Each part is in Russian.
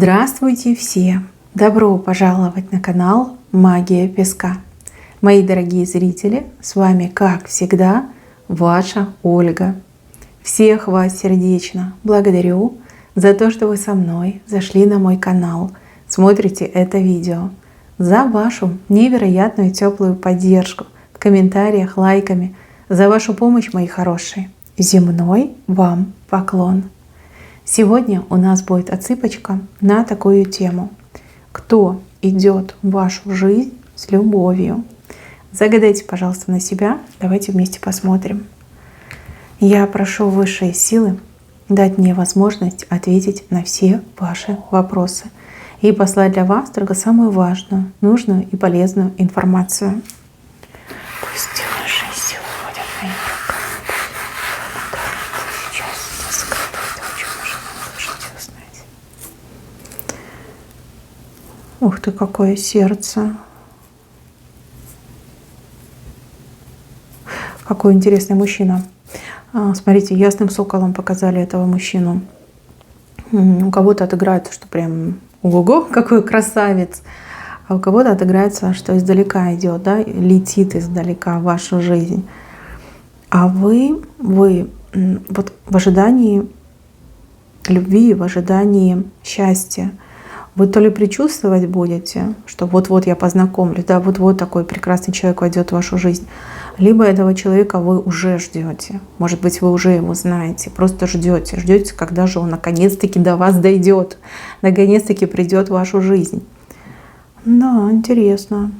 Здравствуйте все! Добро пожаловать на канал Магия Песка. Мои дорогие зрители, с вами, как всегда, ваша Ольга. Всех вас сердечно благодарю за то, что вы со мной зашли на мой канал, смотрите это видео, за вашу невероятную теплую поддержку в комментариях, лайками, за вашу помощь, мои хорошие. Земной вам поклон! Сегодня у нас будет отсыпочка на такую тему. Кто идет в вашу жизнь с любовью? Загадайте, пожалуйста, на себя. Давайте вместе посмотрим. Я прошу высшие силы дать мне возможность ответить на все ваши вопросы и послать для вас только самую важную, нужную и полезную информацию. Пусть высшие силы ходят моим рукам. Сейчас скрытое, о чем вы можете узнать. Ух ты, какое сердце! Какой интересный мужчина. Смотрите, ясным соколом показали этого мужчину. У кого-то отыграется, что прям ого-го, какой красавец. А у кого-то отыграется, что издалека идет, да, летит издалека в вашу жизнь. А вы вот в ожидании любви, в ожидании счастья, вы то ли предчувствовать будете, что вот-вот я познакомлюсь, да, вот-вот такой прекрасный человек войдет в вашу жизнь, либо этого человека вы уже ждете. Может быть, вы уже его знаете, просто ждете, когда же он наконец-таки до вас дойдет, наконец-таки придет в вашу жизнь. Да, интересно.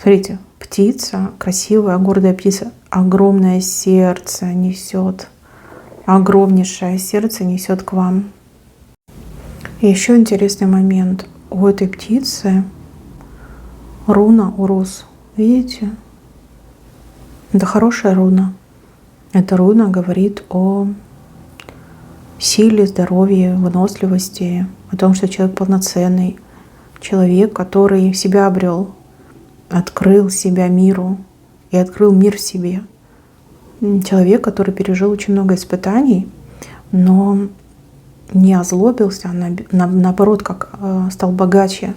Смотрите, птица, красивая, гордая птица, огромное сердце несет, огромнейшее сердце несет к вам. И еще интересный момент. У этой птицы руна Урус. Видите? Это хорошая руна. Эта руна говорит о силе, здоровье, выносливости, о том, что человек полноценный, человек, который себя обрел, открыл себя миру и открыл мир в себе. Человек, который пережил очень много испытаний, но не озлобился, а наоборот, как стал богаче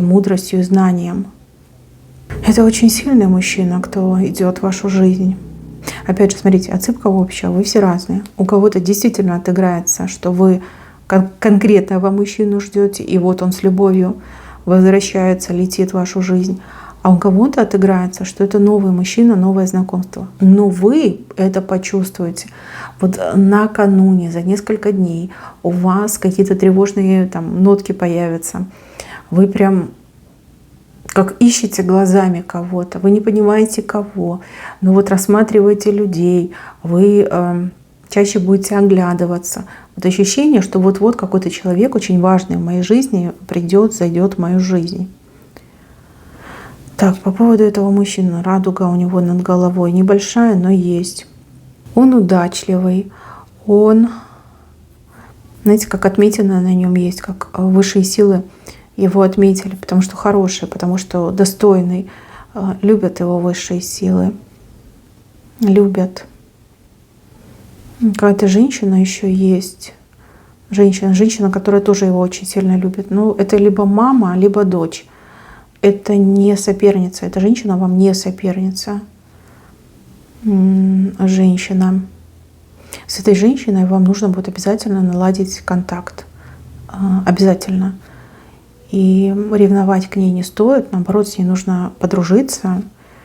мудростью и знанием. Это очень сильный мужчина, кто идет в вашу жизнь. Опять же, смотрите, отсыпка общая, вы все разные. У кого-то действительно отыграется, что вы конкретного мужчину ждете, и вот он с любовью возвращается, летит в вашу жизнь. А у кого-то отыграется, что это новый мужчина, новое знакомство. Но вы это почувствуете. Вот накануне, за несколько дней у вас какие-то тревожные там нотки появятся. Вы прям как ищете глазами кого-то. Вы не понимаете кого. Но вот рассматриваете людей. Вы чаще будете оглядываться. Вот ощущение, что вот-вот какой-то человек очень важный в моей жизни придет, зайдет в мою жизнь. Так, по поводу этого мужчины. Радуга у него над головой небольшая, но есть. Он удачливый. Он, знаете, как отметина на нем есть, как высшие силы его отметили, потому что хороший, потому что достойный. Любят его высшие силы. Любят. Какая-то женщина еще есть. Женщина, которая тоже его очень сильно любит. Ну, это либо мама, либо дочь. Это не соперница. Эта женщина вам не соперница. Женщина. С этой женщиной вам нужно будет обязательно наладить контакт. Обязательно. И ревновать к ней не стоит. Наоборот, с ней нужно подружиться.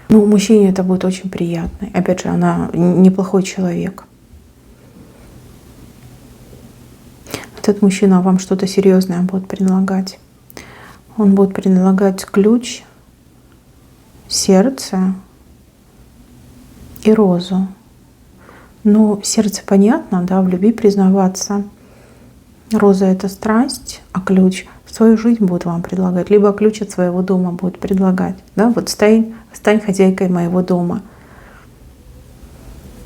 Ну, мужчине это будет очень приятно. Опять же, она неплохой человек. Этот мужчина вам что-то серьезное будет предлагать. Он будет предлагать ключ, сердце и розу. Ну, сердце понятно, да, в любви признаваться. Роза — это страсть, а ключ свою жизнь будет вам предлагать. Либо ключ от своего дома будет предлагать. Да, вот стань хозяйкой моего дома.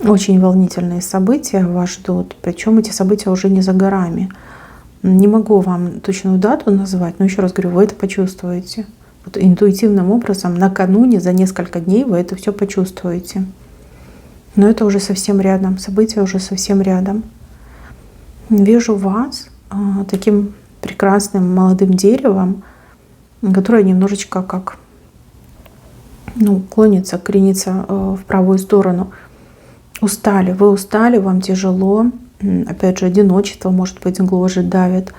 Очень волнительные события вас ждут. Причем эти события уже не за горами. Не могу вам точную дату назвать, но еще раз говорю, вы это почувствуете. Вот интуитивным образом накануне, за несколько дней вы это все почувствуете. Но это уже совсем рядом, события уже совсем рядом. Вижу вас таким прекрасным молодым деревом, которое немножечко как клонится, кренится в правую сторону. Устали, вы устали, вам тяжело. Опять же, одиночество, может быть, гложет, давит.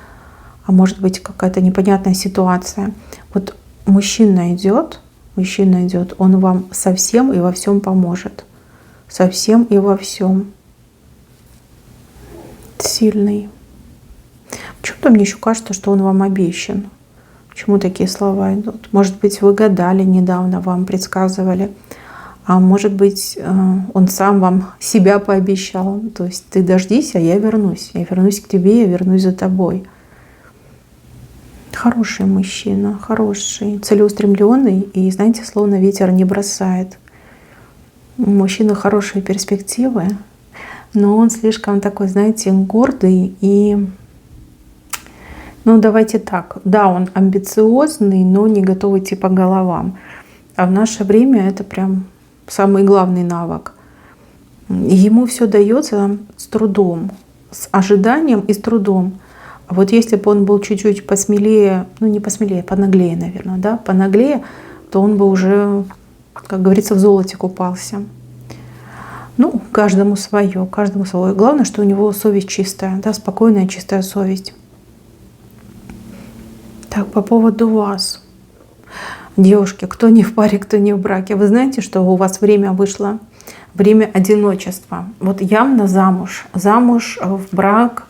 А может быть, какая-то непонятная ситуация. Вот мужчина идет, он вам совсем и во всем поможет. Совсем и во всем. Сильный. Почему-то мне еще кажется, что он вам обещан. Почему такие слова идут? Может быть, вы гадали недавно, вам предсказывали. А может быть, он сам вам себя пообещал. То есть ты дождись, а я вернусь. Я вернусь к тебе, я вернусь за тобой. Хороший мужчина, хороший, целеустремленный. И, знаете, словно ветер не бросает. У мужчины хорошие перспективы, но он слишком такой, знаете, гордый и... давайте так. Да, он амбициозный, но не готов идти по головам. А в наше время это прям самый главный навык. Ему все дается с трудом, с ожиданием и с трудом. А вот если бы он был чуть-чуть посмелее, не посмелее, понаглее, наверное, да, понаглее, то он бы уже, как говорится, в золоте купался. Каждому свое, каждому свое. Главное, что у него совесть чистая, да, спокойная, чистая совесть. Так, по поводу вас. Девушки, кто не в паре, кто не в браке. Вы знаете, что у вас время вышло? Время одиночества. Вот явно замуж. Замуж, в брак,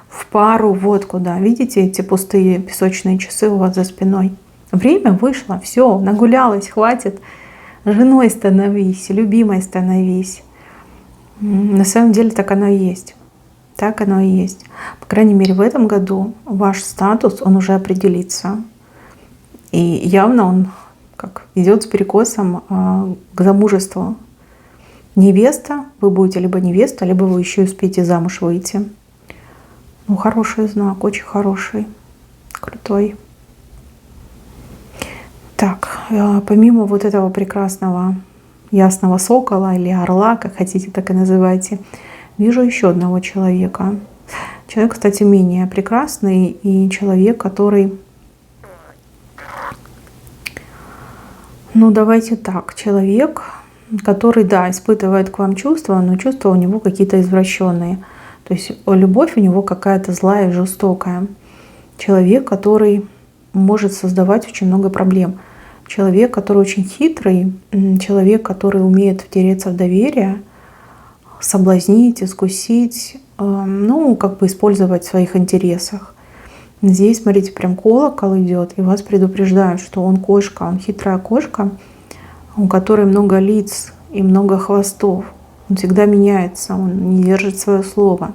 в пару, вот куда. Видите эти пустые песочные часы у вас за спиной? Время вышло, все, нагулялась, хватит. Женой становись, любимой становись. На самом деле так оно и есть. Так оно и есть. По крайней мере, в этом году ваш статус, он уже определится. И явно он как идет с перекосом к замужеству. Невеста, вы будете либо невеста, либо вы еще успеете замуж выйти. Хороший знак, очень хороший, крутой. Так, помимо вот этого прекрасного ясного сокола или орла, как хотите, так и называйте, вижу еще одного человека. Человек, кстати, менее прекрасный и человек, который... давайте так, человек, который, да, испытывает к вам чувства, но чувства у него какие-то извращенные. То есть любовь у него какая-то злая и жестокая. Человек, который может создавать очень много проблем. Человек, который очень хитрый, человек, который умеет втереться в доверие, соблазнить, искусить, использовать в своих интересах. Здесь, смотрите, прям колокол идет, и вас предупреждают, что он кошка, он хитрая кошка, у которой много лиц и много хвостов. Он всегда меняется, он не держит свое слово.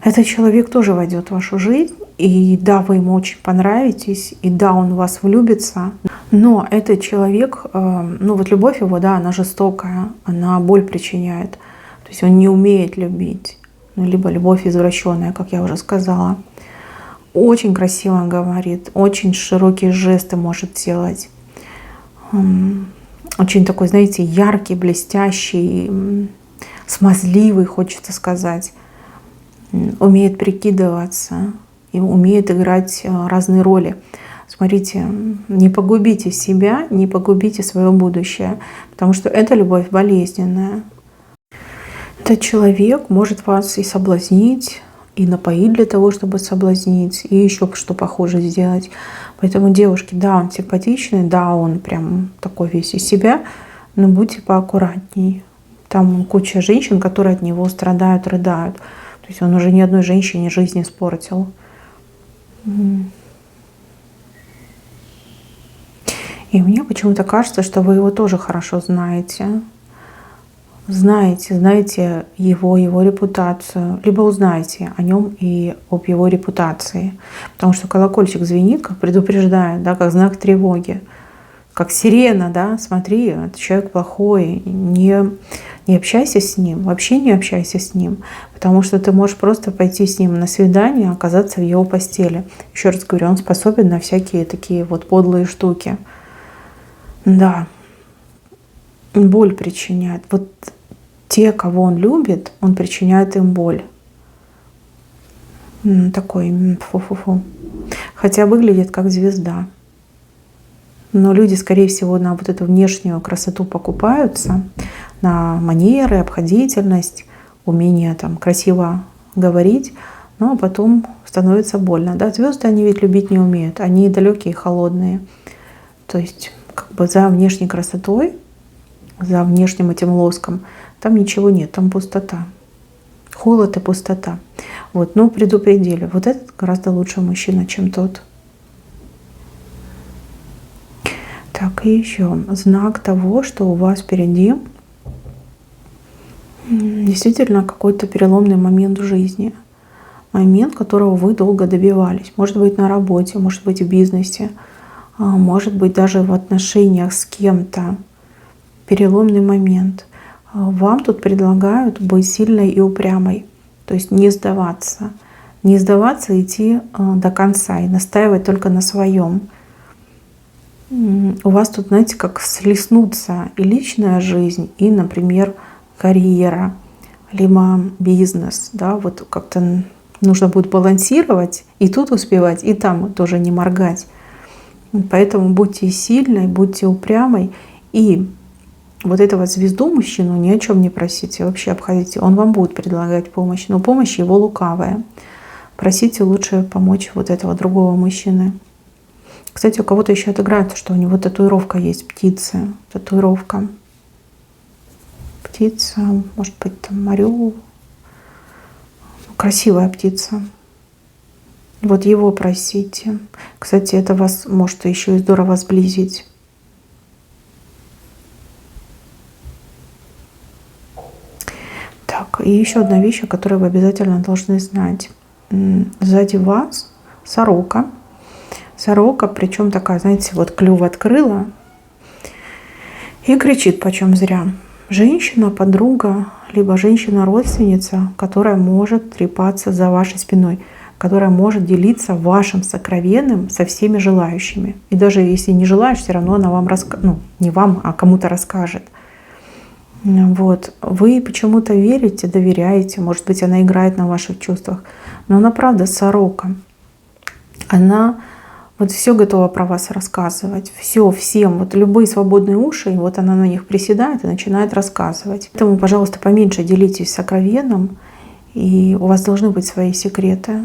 Этот человек тоже войдет в вашу жизнь, и да, вы ему очень понравитесь, и да, он в вас влюбится. Но этот человек, любовь его, да, она жестокая, она боль причиняет. То есть он не умеет любить, либо любовь извращенная, как я уже сказала. Очень красиво говорит, очень широкие жесты может делать. Очень такой, знаете, яркий, блестящий, смазливый, хочется сказать. Умеет прикидываться и умеет играть разные роли. Смотрите, не погубите себя, не погубите свое будущее, потому что эта любовь болезненная. Этот человек может вас и соблазнить, и напоить для того, чтобы соблазнить, и еще что похоже сделать. Поэтому, девушки, да, он симпатичный, да, он прям такой весь из себя, но будьте поаккуратней. Там куча женщин, которые от него страдают, рыдают. То есть он уже ни одной женщине жизнь испортил. И мне почему-то кажется, что вы его тоже хорошо знаете. Знаете его репутацию, либо узнаете о нем и об его репутации. Потому что колокольчик звенит, как предупреждает, да, как знак тревоги, как сирена, да, смотри, этот человек плохой, не общайся с ним, вообще не общайся с ним, потому что ты можешь просто пойти с ним на свидание, оказаться в его постели. Еще раз говорю, он способен на всякие такие вот подлые штуки. Да, боль причиняет. Вот те, кого он любит, он причиняет им боль. такой фу-фу-фу. Хотя выглядит как звезда. Но люди, скорее всего, на вот эту внешнюю красоту покупаются, на манеры, обходительность, умение там красиво говорить, но потом становится больно. Да? Звезды, они ведь любить не умеют, они далекие, холодные. То есть как бы за внешней красотой, за внешним этим лоском, там ничего нет, там пустота. Холод и пустота. Вот, но предупредили. Вот этот гораздо лучше мужчина, чем тот. Так, и еще знак того, что у вас впереди действительно какой-то переломный момент в жизни. Момент, которого вы долго добивались. Может быть, на работе, может быть, в бизнесе, может быть, даже в отношениях с кем-то. Переломный момент. Вам тут предлагают быть сильной и упрямой. То есть не сдаваться. Не сдаваться, идти до конца и настаивать только на своем. У вас тут, знаете, как слеснутся и личная жизнь, и, например, карьера, либо бизнес. Да? Вот как-то нужно будет балансировать, и тут успевать, и там тоже не моргать. Поэтому будьте сильной, будьте упрямой. И вот этого звезду мужчину ни о чем не просите, вообще обходите. Он вам будет предлагать помощь, но помощь его лукавая. Просите лучше помочь вот этого другого мужчины. Кстати, у кого-то еще отыграет, что у него татуировка есть, птицы. Татуировка. Птица, может быть, там орел. Красивая птица. Вот его просите. Кстати, это вас может еще и здорово сблизить. Так, и еще одна вещь, о которой вы обязательно должны знать. Сзади вас сорока. Сорока, причем такая, знаете, вот клюв открыла и кричит почем зря. Женщина, подруга, либо женщина-родственница, которая может трепаться за вашей спиной, которая может делиться вашим сокровенным со всеми желающими. И даже если не желаешь, все равно она вам расскажет, ну, не вам, а кому-то расскажет. Вот. Вы почему-то верите, доверяете, может быть, она играет на ваших чувствах, но она правда сорока. Она вот все готова про вас рассказывать, все, всем, вот любые свободные уши, и вот она на них приседает и начинает рассказывать. Поэтому, пожалуйста, поменьше делитесь сокровенным, и у вас должны быть свои секреты.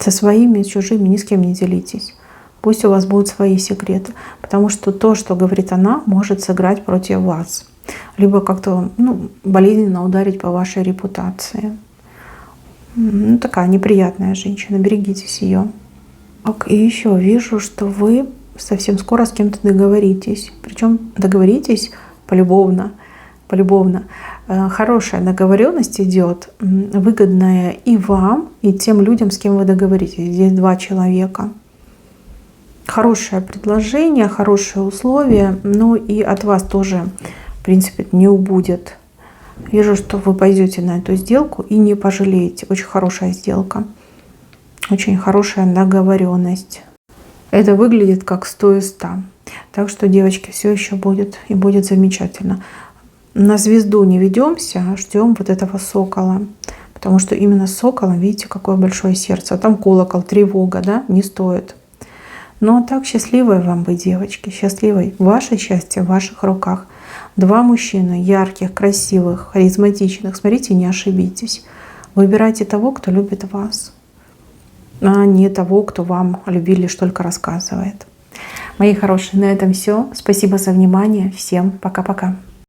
Со своими, с чужими ни с кем не делитесь. Пусть у вас будут свои секреты, потому что то, что говорит она, может сыграть против вас, либо как-то болезненно ударить по вашей репутации. Такая неприятная женщина, берегитесь ее. И еще вижу, что вы совсем скоро с кем-то договоритесь. Причем договоритесь полюбовно. Хорошая договоренность идет, выгодная и вам, и тем людям, с кем вы договоритесь. Здесь два человека. Хорошее предложение, хорошие условия, но и от вас тоже, в принципе, не убудет. Вижу, что вы пойдете на эту сделку и не пожалеете. Очень хорошая сделка. Очень хорошая договоренность. Это выглядит как 100 из 100. Так что, девочки, все еще будет и будет замечательно. На звезду не ведемся, а ждем вот этого сокола. Потому что именно с соколом, видите, какое большое сердце. А там колокол, тревога, да, не стоит. Но так счастливой вам быть, девочки, счастливой. Ваше счастье в ваших руках. Два мужчины, ярких, красивых, харизматичных. Смотрите, не ошибитесь. Выбирайте того, кто любит вас, а не того, кто вам о любви лишь только рассказывает. Мои хорошие, на этом все. Спасибо за внимание. Всем пока-пока.